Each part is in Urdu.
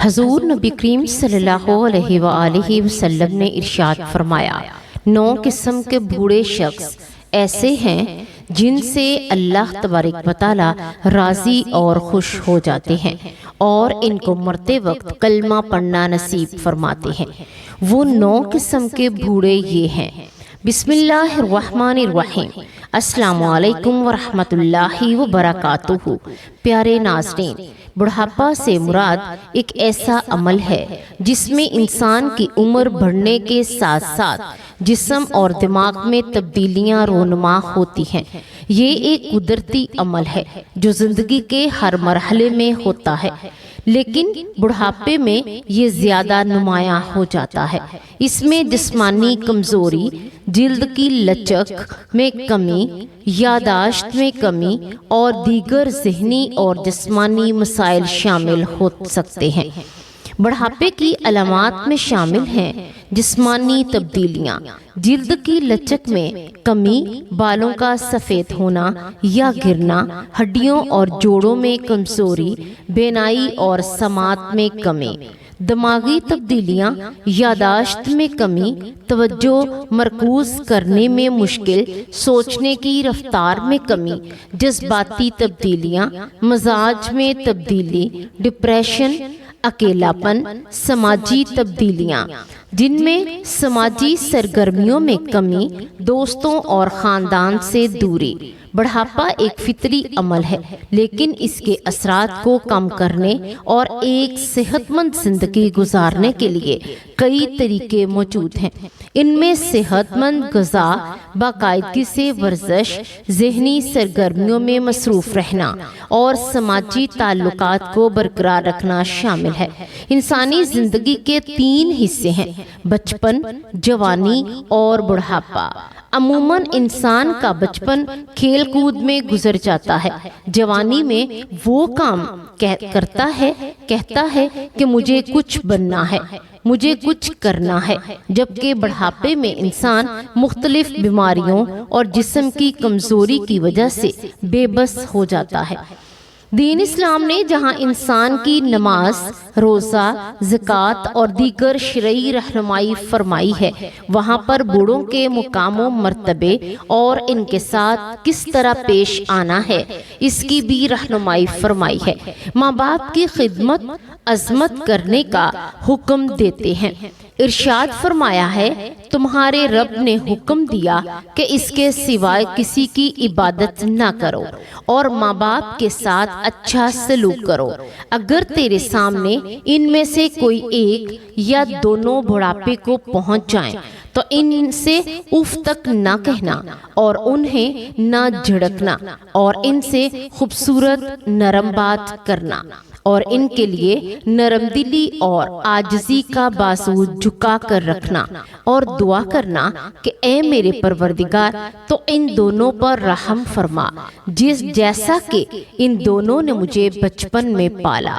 حضور نبی کریم صلی اللہ علیہ وآلہ وسلم نے ارشاد فرمایا، 9 قسم کے بوڑھے شخص ایسے ہیں جن سے اللہ تبارک و تعالی راضی اور خوش ہو جاتے ہیں اور ان کو مرتے وقت کلمہ پڑھنا نصیب فرماتے ہیں۔ وہ 9 قسم کے بوڑھے یہ ہیں۔ بسم اللہ الرحمن الرحیم۔ السلام علیکم ورحمۃ اللہ وبرکاتہ۔ پیارے ناظرین، بڑھاپا سے مراد ایک ایسا عمل ہے جس میں انسان کی عمر بڑھنے کے ساتھ ساتھ جسم اور دماغ میں تبدیلیاں رونما ہوتی ہیں۔ یہ ایک قدرتی عمل ہے جو زندگی کے ہر مرحلے میں ہوتا ہے، لیکن بڑھاپے میں یہ زیادہ نمایاں ہو جاتا ہے۔ اس میں جسمانی کمزوری، جلد کی لچک میں کمی، یادداشت میں کمی اور دیگر ذہنی اور جسمانی مسائل شامل ہو سکتے ہیں۔ بڑھاپے کی علامات میں شامل ہیں جسمانی تبدیلیاں، جلد کی لچک میں کمی، بالوں کا سفید ہونا یا گرنا، ہڈیوں اور جوڑوں میں کمزوری، بینائی اور سماعت میں کمی، دماغی تبدیلیاں، یادداشت میں کمی، توجہ مرکوز کرنے میں مشکل، سوچنے کی رفتار میں کمی، جذباتی تبدیلیاں، مزاج میں تبدیلی، ڈپریشن، اکیلاپن، سماجی تبدیلیاں جن میں سماجی سرگرمیوں میں کمی، دوستوں اور خاندان سے دوری۔ بڑھاپا ایک فطری عمل ہے، لیکن اس کے اثرات کو کم کرنے اور ایک صحت مند زندگی گزارنے کے لیے کئی طریقے موجود ہیں۔ ان میں صحت مند غذا، باقاعدگی سے ورزش، ذہنی سرگرمیوں میں مصروف رہنا اور سماجی تعلقات کو برقرار رکھنا شامل ہے۔ انسانی زندگی کے 3 حصے ہیں: بچپن، جوانی اور بڑھاپا۔ عموماً انسان کا بچپن کھیل کود میں گزر جاتا ہے۔ جوانی میں وہ کام کرتا ہے، کہتا ہے کہ مجھے کچھ بننا ہے، مجھے کچھ کرنا ہے، جبکہ بڑھاپے میں انسان مختلف بیماریوں اور جسم کی کمزوری کی وجہ سے بے بس ہو جاتا ہے۔ دین اسلام نے جہاں انسان کی نماز، روزہ، زکوٰۃ اور دیگر شرعی رہنمائی فرمائی ہے، وہاں پر بوڑھوں کے مقام و مرتبے اور ان کے ساتھ کس طرح پیش آنا ہے اس کی بھی رہنمائی فرمائی ہے۔ ماں باپ کی خدمت عظمت کرنے کا حکم دیتے ہیں۔ ارشاد فرمایا ہے، تمہارے رب نے حکم دیا کہ اس کے سوائے کسی کی عبادت نہ کرو اور ماں باپ کے ساتھ اچھا سلوک کرو۔ اگر تیرے سامنے ان میں سے کوئی ایک یا دونوں بڑھاپے کو پہنچ جائیں تو ان سے اف تک نہ کہنا اور انہیں نہ جھڑکنا اور ان سے خوبصورت نرم بات کرنا اور ان کے لیے نرم دلی اور عاجزی کا بازو جھکا کر رکھنا اور دعا کرنا کہ اے میرے پروردگار تو ان دونوں پر رحم فرما جیسا کہ ان دونوں نے مجھے بچپن میں پالا۔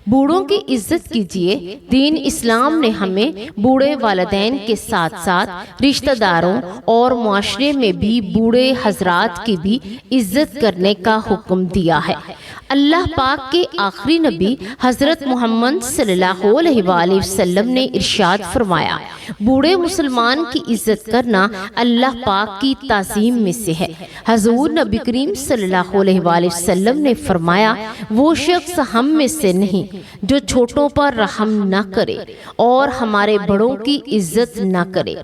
بوڑھوں کی عزت کیجیے۔ دین اسلام نے ہمیں بوڑھے والدین کے ساتھ ساتھ رشتہ داروں اور معاشرے میں بھی بوڑھے حضرات کی بھی عزت کرنے کا حکم دیا ہے۔ اللہ پاک کے آخری نبی حضرت محمد صلی اللہ علیہ وآلہ وسلم نے ارشاد فرمایا، بوڑھے مسلمان کی عزت کرنا اللہ پاک کی تعظیم میں سے ہے۔ حضور نبی کریم صلی اللہ علیہ وآلہ وسلم نے فرمایا، وہ شخص ہم میں سے نہیں جو چھوٹوں پر رحم نہ کرے اور ہمارے بڑوں کی عزت نہ کرے۔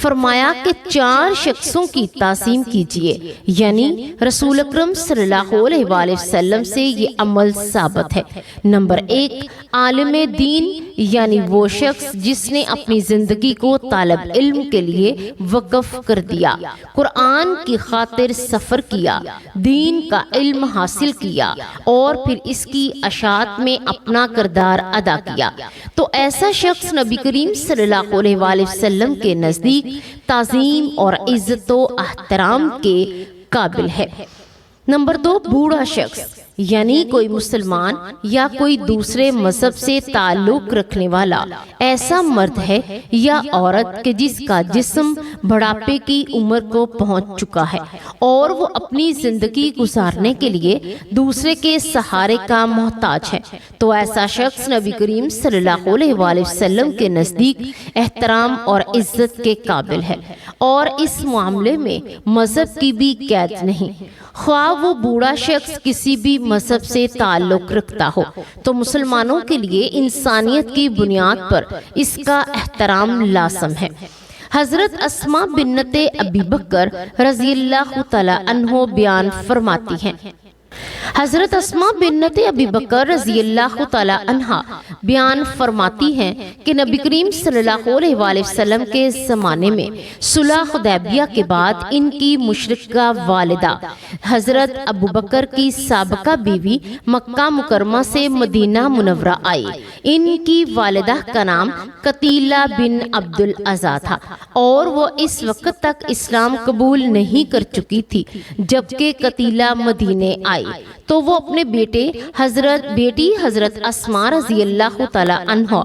فرمایا کہ 4 شخصوں کی تعظیم کیجیے، یعنی رسول اکرم صلی اللہ علیہ وآلہ وسلم سے یہ عمل ثابت ہے۔ نمبر 1، عالم دین، یعنی وہ شخص جس نے اپنی زندگی کو طالب علم کے لیے وقف کر دیا، قرآن کی خاطر سفر کیا، دین کا علم حاصل کیا اور پھر اس کی اشاعت میں اپنا کردار ادا کیا، تو ایسا شخص نبی کریم صلی اللہ علیہ وآلہ وسلم کے نزدیک تعظیم اور عزت و احترام کے قابل ہے۔ نمبر 2، بوڑھا شخص یعنی کوئی مسلمان یا کوئی دوسرے مذہب سے تعلق رکھنے والا ایسا مرد ہے یا عورت کہ جس کا جسم بڑھاپے کی عمر کو پہنچ چکا ہے اور وہ اپنی زندگی گزارنے کے لیے دوسرے کے سہارے کا محتاج ہے، تو ایسا شخص نبی کریم صلی اللہ علیہ وآلہ وسلم کے نزدیک احترام اور عزت کے قابل ہے، اور اس معاملے میں مذہب کی بھی قید نہیں۔ خواہ وہ بوڑھا شخص کسی بھی مذہب سے تعلق رکھتا ہو تو مسلمانوں کے لیے انسانیت کی بنیاد پر اس کا احترام لازم ہے۔ حضرت اسماء بنت ابی بکر رضی اللہ تعالی عنہ بیان فرماتی ہیں، حضرت اسماء بنت ابی بکر رضی اللہ تعالی عنہ بیان فرماتی ہیں کہ نبی کریم صلی اللہ علیہ وآلہ وسلم کے زمانے میں صلح حدیبیہ کے بعد ان کی مشرکہ والدہ حضرت ابو بکر کی سابقہ بیوی مکہ مکرمہ سے مدینہ منورہ آئی۔ ان کی والدہ کا نام قتیلہ بن عبد العزیٰ تھا اور وہ اس وقت تک اسلام قبول نہیں کر چکی تھی جبکہ قتیلہ مدینے آئی تو وہ اپنے بیٹی حضرت اسماء رضی اللہ تعالی عنہ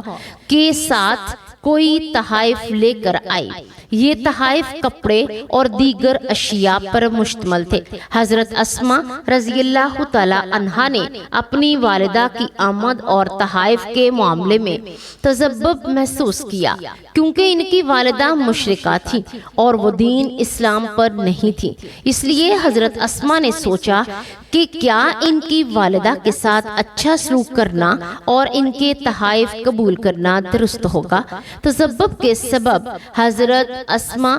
کے ساتھ کوئی تحائف لے کر آئی۔ یہ تحائف کپڑے اور دیگر اشیاء پر مشتمل تھے۔ حضرت اسماء رضی اللہ تعالی عنہا نے اپنی والدہ کی آمد اور تحائف کے معاملے میں تذبذب محسوس کیا کیونکہ ان کی والدہ مشرکہ تھی اور وہ دین اسلام پر نہیں تھی۔ اس لیے حضرت اسماء نے سوچا کہ کیا ان کی والدہ کے ساتھ اچھا سلوک کرنا اور ان کے تحائف قبول کرنا درست ہوگا۔ تذبذب کے سبب حضرت اسماء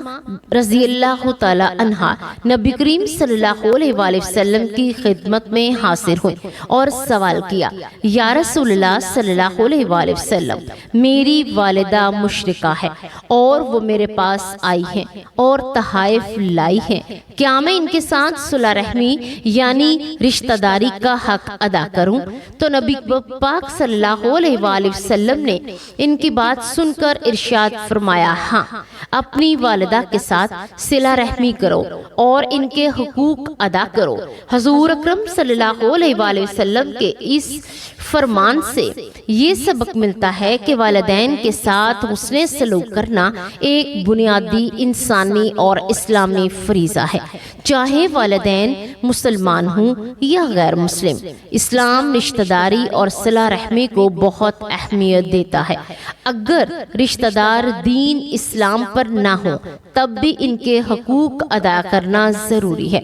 رضی اللہ تعالی عنہا نبی کریم صلی اللہ علیہ وآلہ وسلم کی خدمت میں حاضر ہوئی اور سوال کیا، یا رسول اللہ صلی اللہ علیہ وآلہ وسلم، میری والدہ مشرکہ ہے اور وہ میرے پاس آئی ہیں اور تحائف لائی ہیں، کیا میں ان کے ساتھ صلح رحمی یعنی رشتہ داری کا حق ادا کروں؟ تو نبی پاک صلی اللہ علیہ وآلہ وسلم نے ان کی بات سن کر ارشاد فرمایا، ہاں، اپنی والدہ کے ساتھ صلہ رحمی کرو اور ان کے حقوق ادا کرو۔ حضور اکرم صلی اللہ علیہ وآلہ وسلم کے اس فرمان سے یہ سبق ملتا ہے کہ والدین کے ساتھ حسن سلوک کرنا ایک بنیادی انسانی اور اسلامی فریضہ ہے، چاہے والدین مسلمان ہوں یا غیر مسلم۔ اسلام رشتہ داری اور صلہ رحمی کو بہت اہمیت دیتا ہے۔ اگر رشتہ دار دین اسلام پر نہ ہو تب بھی ان کے حقوق ادا کرنا ضروری ہے۔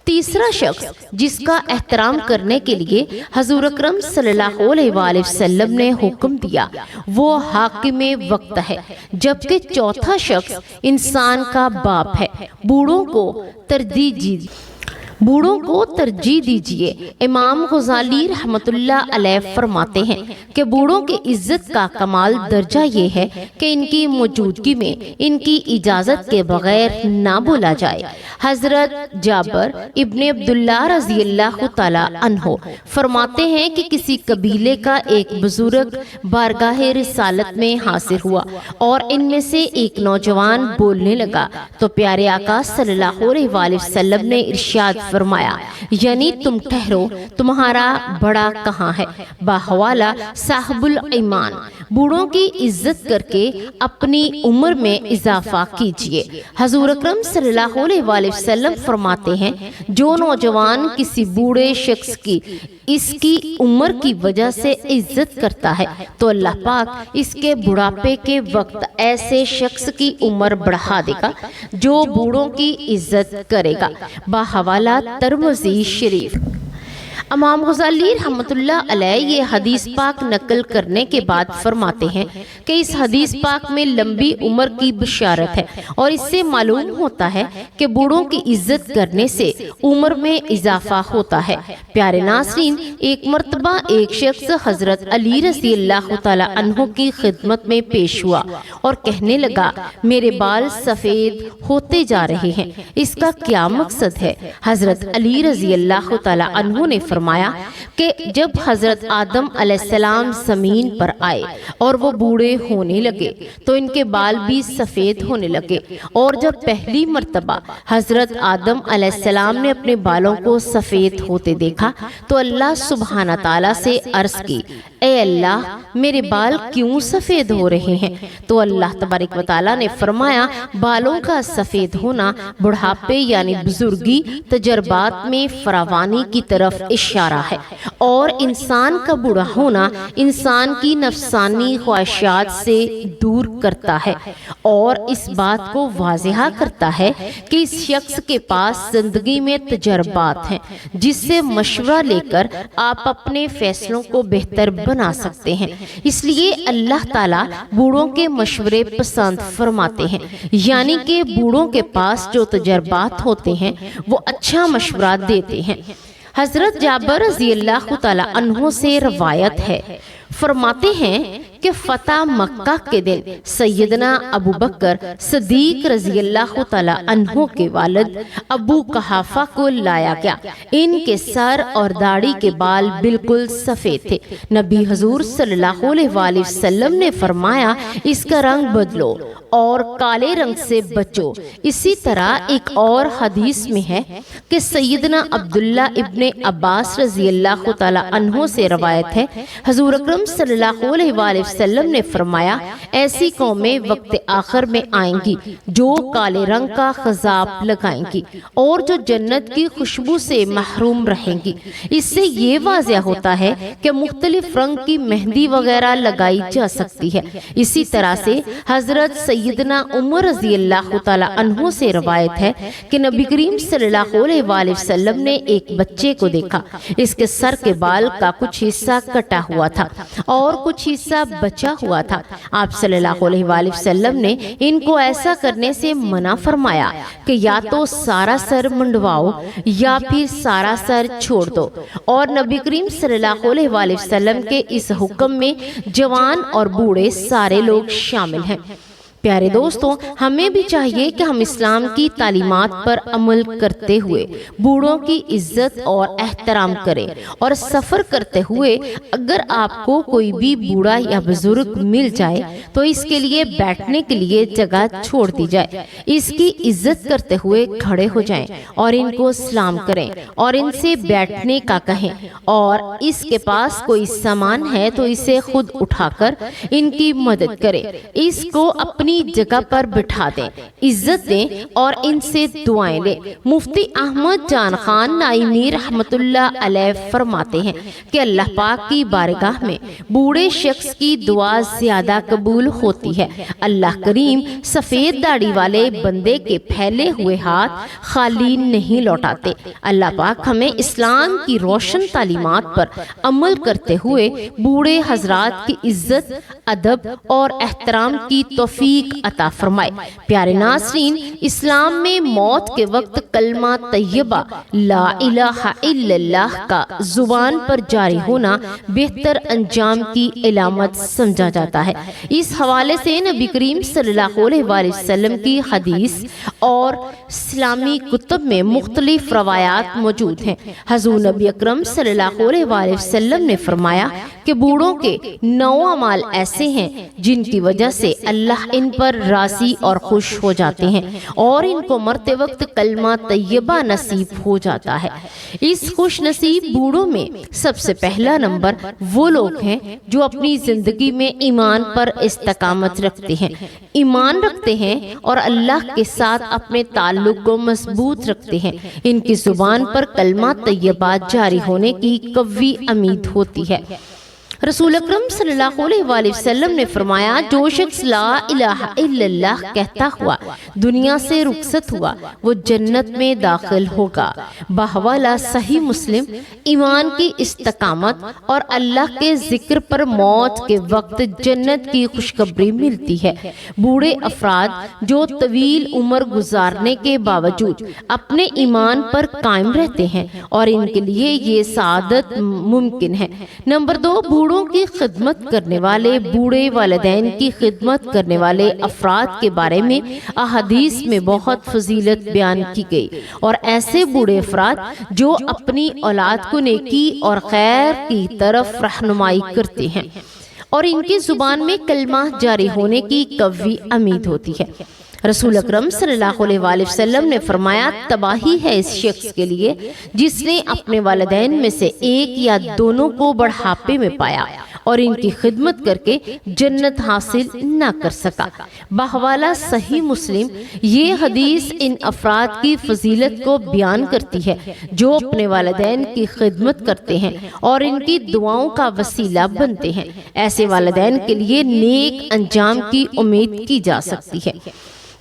تیسرا شخص جس کا احترام کرنے کے لیے حضور اکرم صلی اللہ علیہ وآلہ وسلم نے حکم دیا وہ حاکم وقت ہے، جبکہ چوتھا شخص انسان کا باپ ہے۔ بوڑھوں کو ترجیح دیجیے۔ امام غزالی رحمت اللہ علیہ فرماتے ہیں کہ بوڑھوں کی عزت کا کمال درجہ یہ ہے کہ ان کی موجودگی میں ان کی اجازت کے بغیر نہ بولا جائے۔ حضرت جابر ابن عبداللہ رضی اللہ تعالی عنہ فرماتے ہیں کہ کسی قبیلے کا ایک بزرگ بارگاہ رسالت میں حاضر ہوا اور ان میں سے ایک نوجوان بولنے لگا تو پیارے آقا صلی اللہ علیہ وآلہ وسلم نے ارشاد فرمایا، یعنی تم ٹھہرو، تمہارا بڑا کہاں ہے؟ باحوالہ صاحب الایمان، بوڑھوں کی عزت کر کے اپنی عمر میں اضافہ کیجیے۔ حضور اکرم صلی اللہ علیہ وآلہ وسلم فرماتے ہیں، جو نوجوان کسی بوڑھے شخص کی اس کی عمر کی وجہ سے عزت کرتا ہے تو اللہ پاک اس کے بڑھاپے کے وقت ایسے شخص کی عمر بڑھا دے گا جو بوڑھوں کی عزت کرے گا۔ باحوالہ ترمذی شریف۔ امام غزالی رحمت اللہ علیہ یہ حدیث پاک نقل کرنے کے بعد فرماتے ہیں کہ اس حدیث پاک میں لمبی عمر کی بشارت ہے اور اس سے معلوم ہوتا ہے کہ بوڑھوں کی عزت کرنے سے عمر میں اضافہ ہوتا ہے۔ پیارے ناظرین، ایک مرتبہ ایک شخص حضرت علی رضی اللہ تعالی عنہ کی خدمت میں پیش ہوا اور کہنے لگا، میرے بال سفید ہوتے جا رہے ہیں، اس کا کیا مقصد ہے؟ حضرت علی رضی اللہ تعالی عنہ نے فرمایا، فرمایا کہ جب حضرت آدم علیہ السلام زمین پر آئے اور وہ بوڑھے ہونے لگے تو ان کے بال بھی سفید ہونے لگے، اور جب پہلی مرتبہ حضرت آدم علیہ السلام نے اپنے بالوں کو سفید ہوتے دیکھا تو اللہ سبحانہ تعالیٰ سے عرض کی، اے اللہ میرے بال کیوں سفید ہو رہے ہیں؟ تو اللہ تبارک و تعالیٰ نے فرمایا، بالوں کا سفید ہونا بڑھاپے یعنی بزرگی، تجربات میں فراوانی کی طرف اشارہ ہے، اور انسان کا بوڑھا ہونا انسان کی نفسانی خواہشات سے دور کرتا ہے، اور اس بات کو واضح کرتا ہے کہ اس شخص کے پاس زندگی میں تجربات ہیں جس سے مشورہ لے کر آپ اپنے فیصلوں کو بہتر بنا سکتے ہیں۔ اس لیے اللہ تعالیٰ بوڑھوں کے مشورے پسند فرماتے ہیں، یعنی کہ بوڑھوں کے پاس جو تجربات ہوتے ہیں وہ اچھا مشورہ دیتے ہیں۔ حضرت جابر رضی اللہ تعالیٰ عنہ سے روایت ہے، فرماتے ہیں کہ فتح مکہ کے دن سیدنا ابو بکر صدیق رضی اللہ تعالیٰ عنہ کے والد ابو قحافہ کو لایا گیا۔ ان کے سر اور داڑھی کے بال بالکل سفید تھے۔ نبی حضور صلی اللہ علیہ وآلہ وسلم نے فرمایا، اس کا رنگ بدلو اور کالے رنگ سے بچو۔ اسی طرح ایک اور حدیث میں ہے کہ سیدنا عبداللہ ابن عباس رضی اللہ تعالیٰ عنہ سے روایت ہے، حضور اکرم صلی اللہ علیہ وآلہ وسلم نے فرمایا، ایسی قومیں وقت آخر میں آئیں گی جو کالے رنگ کا خضاب لگائیں گی اور جو جنت کی خوشبو سے محروم رہیں گی۔ اس سے یہ واضح ہوتا ہے کہ مختلف رنگ کی مہندی وغیرہ لگائی جا سکتی ہے۔ اسی طرح سے حضرت سیدنا عمر رضی اللہ تعالیٰ عنہ سے روایت ہے کہ نبی کریم صلی اللہ علیہ وآلہ وسلم نے ایک بچے کو دیکھا، اس کے سر کے بال کا کچھ حصہ کٹا ہوا تھا اور کچھ حصہ بچا ہوا تھا۔ آپ صلی اللہ علیہ وآلہ وسلم نے ان کو ایسا کرنے سے منع فرمایا کہ یا تو سارا سر منڈواؤ یا پھر سارا سر چھوڑ دو، اور نبی کریم صلی اللہ علیہ وآلہ وسلم کے اس حکم میں جوان اور بوڑھے سارے لوگ شامل ہیں۔ پیارے دوستوں، ہمیں بھی چاہیے کہ ہم اسلام کی تعلیمات پر عمل کرتے ہوئے بوڑھوں کی عزت اور احترام کریں، اور سفر کرتے ہوئے اگر آپ کو کوئی بھی بوڑھا یا بزرگ مل جائے تو اس کے لیے بیٹھنے کے لیے جگہ چھوڑ دی جائے، اس کی عزت کرتے ہوئے کھڑے ہو جائیں اور ان کو سلام کریں اور ان سے بیٹھنے کا کہیں، اور اس کے پاس کوئی سامان ہے تو اسے خود اٹھا کر ان کی مدد کریں، اس کو اپنی جگہ پر بٹھا دیں، عزت دیں اور ان سے دعائیں لیں۔ مفتی احمد جان خان نائینی رحمت اللہ علیہ فرماتے ہیں کہ اللہ پاک کی بارگاہ میں بوڑھے شخص کی دعا زیادہ قبول ہوتی ہے۔ اللہ کریم سفید داڑھی والے بندے کے پھیلے ہوئے ہاتھ خالی نہیں لوٹاتے۔ اللہ پاک ہمیں اسلام کی روشن تعلیمات پر عمل کرتے ہوئے بوڑھے حضرات کی عزت، ادب اور احترام کی توفیق عطا فرمائے۔ پیارے ناظرین، اسلام میں موت کے وقت کلمہ طیبہ لا الہ الا اللہ کا زبان پر جاری ہونا بہتر انجام کی علامت سمجھا جاتا ہے۔ اس حوالے سے نبی کریم صلی اللہ علیہ وآلہ وسلم کی حدیث اور اسلامی کتب میں مختلف روایات موجود ہیں۔ حضور نبی اکرم صلی اللہ علیہ وآلہ وسلم نے فرمایا کہ بوڑھوں کے 9 اعمال ایسے ہیں جن کی وجہ سے اللہ ان پر راضی اور خوش ہو جاتے ہیں اور ان کو مرتے وقت کلمہ طیبہ نصیب ہو جاتا ہے۔ اس خوش نصیب بوڑھوں میں سب سے پہلا نمبر وہ لوگ ہیں جو اپنی زندگی میں ایمان پر استقامت رکھتے ہیں، ایمان رکھتے ہیں اور اللہ کے ساتھ اپنے تعلق کو مضبوط رکھتے ہیں۔ ان کی زبان پر کلمہ طیبہ جاری ہونے کی قوی امید ہوتی ہے۔ رسول اکرم صلی اللہ علیہ وآلہ وسلم نے فرمایا، جو شخص لا الہ الا اللہ کہتا ہوا دنیا سے رخصت ہوا وہ جنت میں داخل ہوگا۔ بحوالہ صحیح مسلم۔ ایمان کی استقامت اور اللہ کے ذکر پر موت کے وقت جنت کی خوشخبری ملتی ہے۔ بوڑھے افراد جو طویل عمر گزارنے کے باوجود اپنے ایمان پر قائم رہتے ہیں اور ان کے لیے یہ سعادت ممکن ہے۔ نمبر 2، بوڑھوں بوڑھوں کی خدمت کرنے والے، بوڑھے والدین کی خدمت کرنے والے افراد کے بارے میں احادیث میں بہت فضیلت بیان کی گئی، اور ایسے بوڑھے افراد جو اپنی اولاد کو نیکی اور خیر کی طرف رہنمائی کرتے ہیں اور ان کی زبان میں کلمہ جاری ہونے کی قوی امید ہوتی ہے۔ رسول اکرم صلی اللہ علیہ وآلہ وسلم نے فرمایا، تباہی ہے اس شخص کے لیے جس نے اپنے والدین میں سے ایک یا دونوں کو بڑھاپے میں پایا اور ان کی خدمت کر کے جنت حاصل نہ کر سکا۔ بحوالہ صحیح مسلم یہ حدیث ان افراد کی فضیلت کو بیان کرتی ہے جو اپنے والدین کی خدمت کرتے ہیں اور ان کی دعاؤں کا وسیلہ بنتے ہیں۔ ایسے والدین کے لیے نیک انجام کی امید کی جا سکتی ہے۔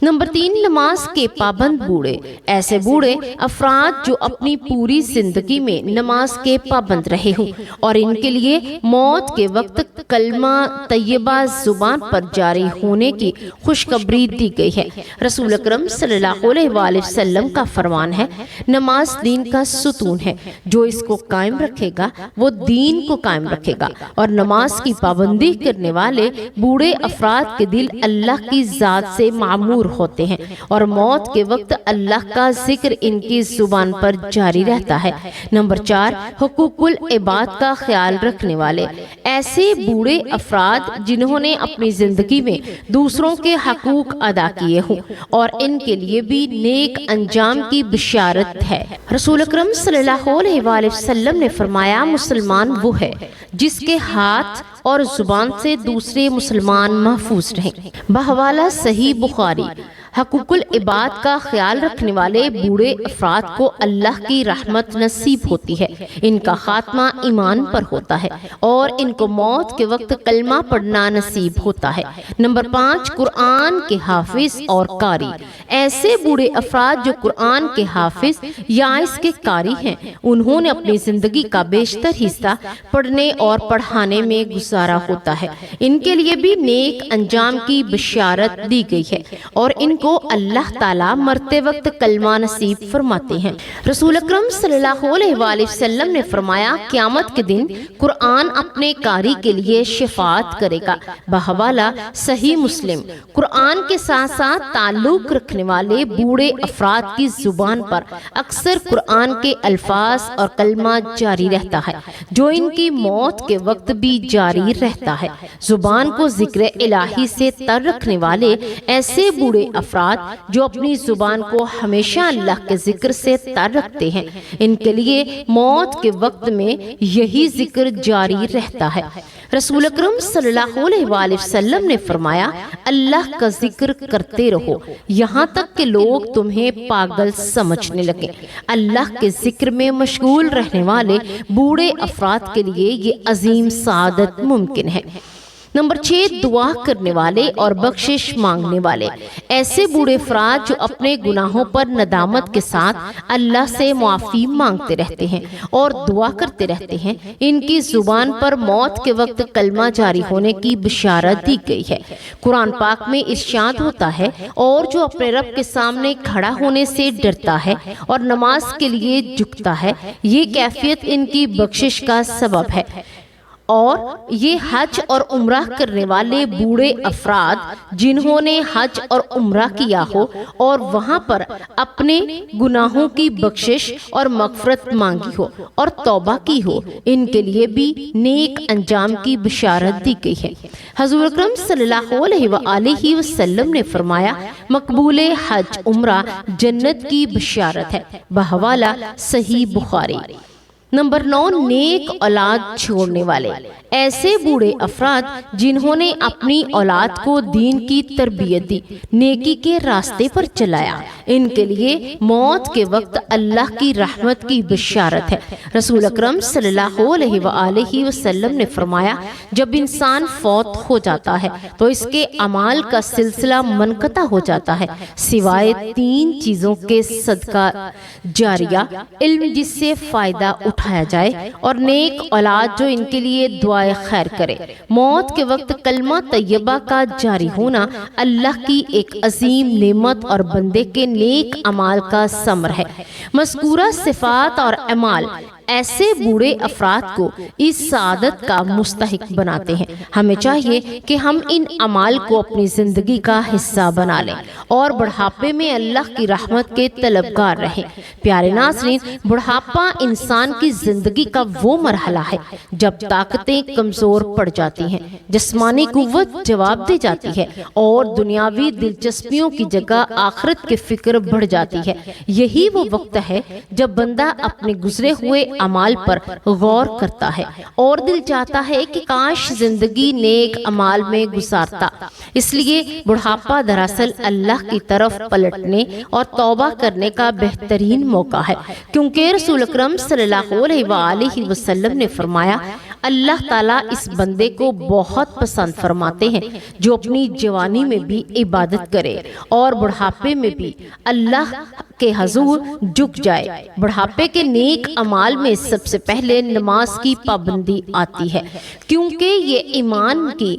نمبر 3، نماز کے پابند بوڑھے۔ ایسے بوڑھے افراد جو اپنی پوری زندگی میں نماز کے پابند رہے ہوں اور ان کے لیے موت کے وقت کلمہ طیبہ زبان پر جاری ہونے کی خوشخبری دی گئی ہے۔ رسول اکرم صلی اللہ علیہ وآلہ وسلم کا فرمان ہے، نماز دین کا ستون ہے، جو اس کو قائم رکھے گا وہ دین کو قائم رکھے گا، اور نماز کی پابندی کرنے والے بوڑھے افراد کے دل اللہ کی ذات سے معمور ہوتے ہیں اور موت کے وقت اللہ کا ذکر ان کی زبان پر جاری رہتا ہے۔ نمبر 4، حقوق العباد کا خیال رکھنے والے۔ ایسے بوڑھے افراد جنہوں نے اپنی زندگی میں دوسروں کے حقوق ادا کیے ہوں اور ان کے لیے بھی نیک انجام کی بشارت ہے۔ رسول اکرم صلی اللہ علیہ وآلہ وسلم نے فرمایا، مسلمان وہ ہے جس کے ہاتھ اور زبان سے دوسرے مسلمان محفوظ رہیں۔ بحوالہ صحیح بخاری۔ حقوق العباد کا خیال رکھنے والے بوڑھے افراد کو اللہ کی رحمت نصیب ہوتی ہے، ان کا خاتمہ ایمان پر ہوتا ہے اور ان کو موت کے وقت کلمہ پڑھنا نصیب ہوتا ہے۔ نمبر 5، قرآن کے حافظ اور قاری۔ ایسے بوڑھے افراد جو قرآن کے حافظ یا اس کے قاری ہیں، انہوں نے اپنی زندگی کا بیشتر حصہ پڑھنے اور پڑھانے میں گزارا ہوتا ہے، ان کے لیے بھی نیک انجام کی بشارت دی گئی ہے اور ان کو اللہ تعالیٰ مرتے وقت کلمہ نصیب فرماتے ہیں۔ رسول اکرم صلی اللہ علیہ وآلہ وسلم نے فرمایا، قیامت کے دن قرآن اپنے قاری کے لیے شفاعت کرے گا۔ بحوالہ صحیح مسلم۔ قرآن کے ساتھ ساتھ تعلق رکھنے والے بوڑھے افراد کی زبان پر اکثر قرآن کے الفاظ اور کلمہ جاری رہتا ہے جو ان کی موت کے وقت بھی جاری رہتا ہے۔ زبان کو ذکر الہی سے تر رکھنے والے ایسے بوڑھے افراد جو اپنی زبان کو ہمیشہ اللہ کے ذکر سے تر رکھتے ہیں، ان کے لیے موت کے وقت میں یہی ذکر جاری رہتا ہے۔ رسول اکرم صلی اللہ علیہ وآلہ وسلم نے فرمایا، اللہ کا ذکر کرتے رہو یہاں تک کہ لوگ تمہیں پاگل سمجھنے لگیں۔ اللہ کے ذکر میں مشغول رہنے والے بوڑھے افراد کے لیے یہ عظیم سعادت ممکن ہے۔ نمبر 6، دعا کرنے والے اور بخشش مانگنے والے۔ ایسے بوڑھے افراد جو اپنے گناہوں پر ندامت کے ساتھ اللہ سے معافی مانگتے رہتے ہیں اور دعا کرتے رہتے ہیں، ان کی زبان پر موت کے وقت کلمہ جاری ہونے کی بشارت دی گئی ہے۔ قرآن پاک میں ارشاد ہوتا ہے، اور جو اپنے رب کے سامنے کھڑا ہونے سے ڈرتا ہے اور نماز کے لیے جھکتا ہے، یہ کیفیت ان کی بخشش کا سبب ہے۔ اور یہ حج اور عمرہ کرنے والے بوڑھے افراد جنہوں نے حج اور عمرہ کیا ہو اور وہاں پر اپنے گناہوں کی بخشش اور مغفرت مانگی ہو اور توبہ کی ہو، ان کے لیے بھی نیک انجام کی بشارت دی گئی ہے۔ حضور اکرم صلی اللہ علیہ وآلہ وسلم نے فرمایا، مقبول حج عمرہ جنت کی بشارت ہے۔ بحوالہ صحیح بخاری۔ نمبر 9، نیک اولاد چھوڑنے والے۔ ایسے بوڑھے افراد جنہوں نے اپنی اولاد کو دین کی تربیت دی، نیکی کے راستے پر چلایا، ان کے لیے موت کے وقت اللہ کی رحمت کی بشارت ہے۔ رسول اکرم صلی اللہ علیہ وآلہ وسلم نے فرمایا، جب انسان فوت ہو جاتا ہے تو اس کے اعمال کا سلسلہ منقطع ہو جاتا ہے سوائے 3 چیزوں کے، صدقہ جاریہ، علم جس سے فائدہ اٹھایا جائے، اور نیک اولاد جو ان کے لیے دعائے خیر کرے۔ موت کے وقت کلمہ طیبہ کا جاری ہونا اللہ کی ایک عظیم نعمت اور بندے کے نیک اعمال کا ثمر ہے۔ مذکورہ صفات اور اعمال ایسے بوڑھے افراد کو اس سعادت کا مستحق بناتے ہیں۔ ہمیں چاہیے کہ ہم ان اعمال کو اپنی زندگی کا حصہ بنا لیں اور بڑھاپے میں اللہ کی رحمت کے طلبگار رہیں۔ پیارے ناظرین، بڑھاپا انسان کی زندگی کا وہ مرحلہ ہے جب طاقتیں کمزور پڑ جاتی ہیں، جسمانی قوت جواب دے جاتی ہے اور دنیاوی دلچسپیوں کی جگہ آخرت کی فکر بڑھ جاتی ہے۔ یہی وہ وقت ہے جب بندہ اپنے گزرے ہوئے اعمال پر غور کرتا ہے اور دل چاہتا ہے کہ کاش زندگی نیک اعمال میں گزارتا۔ اس لیے بڑھاپا دراصل اللہ کی طرف پلٹنے اور توبہ کرنے کا بہترین موقع ہے، کیونکہ رسول اکرم صلی اللہ علیہ وآلہ وسلم نے فرمایا، اللہ تعالیٰ اس بندے کو بہت پسند فرماتے ہیں جو اپنی جوانی میں بھی عبادت کرے اور بڑھاپے میں بھی اللہ کے حضور جھک جائے۔ بڑھاپے کے نیک اعمال میں سب سے پہلے نماز کی پابندی آتی ہے، کیونکہ یہ ایمان کی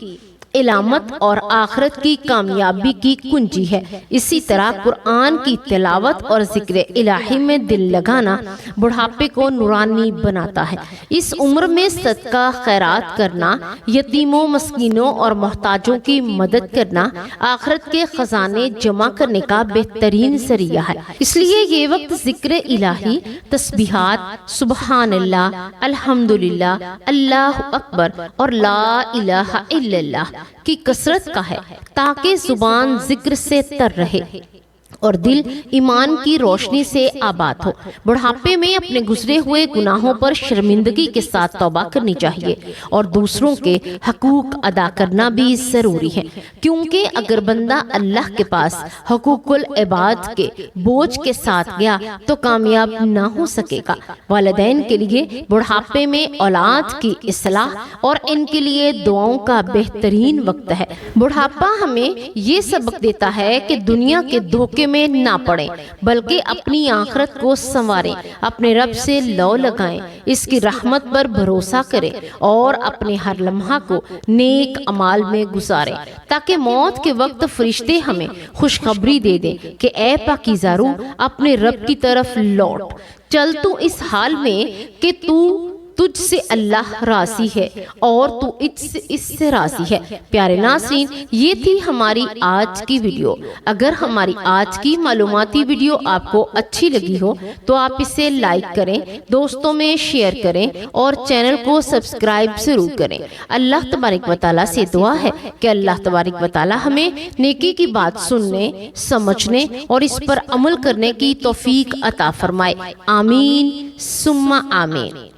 علامت اور آخرت کی کامیابی کی کنجی ہے۔ اسی طرح قرآن کی تلاوت اور ذکر الہی میں دل لگانا بڑھاپے کو نورانی بناتا ہے۔ اس عمر میں صدقہ خیرات کرنا، یتیموں، مسکینوں اور محتاجوں کی مدد کرنا آخرت کے خزانے جمع کرنے کا بہترین ذریعہ ہے۔ اس لیے یہ وقت ذکر الہی، تسبیحات، سبحان اللہ، الحمدللہ، اللہ اکبر اور لا الہ الا اللہ کی کثرت کا ہے، تاکہ زبان ذکر سے تر رہے اور دل ایمان کی روشنی سے آباد ہو۔ بڑھاپے میں اپنے گزرے ہوئے گناہوں پر شرمندگی کے ساتھ توبہ کرنی چاہیے اور دوسروں کے حقوق ادا کرنا بھی ضروری ہے، کیونکہ اگر بندہ اللہ کے پاس حقوق العباد کے بوجھ کے ساتھ گیا تو کامیاب نہ ہو سکے گا۔ والدین کے لیے بڑھاپے میں اولاد کی اصلاح اور ان کے لیے دعاؤں کا بہترین وقت ہے۔ بڑھاپا ہمیں یہ سبق دیتا ہے کہ دنیا کے دھوکے میں نہ پڑیں، بلکہ اپنی آخرت کو سنواریں، اپنے رب سے لو لگائیں، اس کی رحمت پر بھروسہ کریں اور اپنے ہر لمحہ کو نیک اعمال میں گزاریں، تاکہ موت کے وقت فرشتے ہمیں خوشخبری دے دیں کہ اے پاکیزہ روح، اپنے رب کی طرف لوٹ چل، تو اس حال میں کہ تجھ سے اللہ راضی ہے اور تو اس سے راضی ہے۔ پیارے ناظرین، یہ تھی ہماری آج کی ویڈیو۔ اگر ہماری آج کی معلوماتی ویڈیو آپ کو اچھی لگی ہو تو آپ اسے لائک کریں، دوستوں میں شیئر کریں اور چینل کو سبسکرائب ضرور کریں۔ اللہ تبارک و تعالیٰ سے دعا ہے کہ اللہ تبارک و تعالیٰ ہمیں نیکی کی بات سننے، سمجھنے اور اس پر عمل کرنے کی توفیق عطا فرمائے۔ آمین ثم آمین۔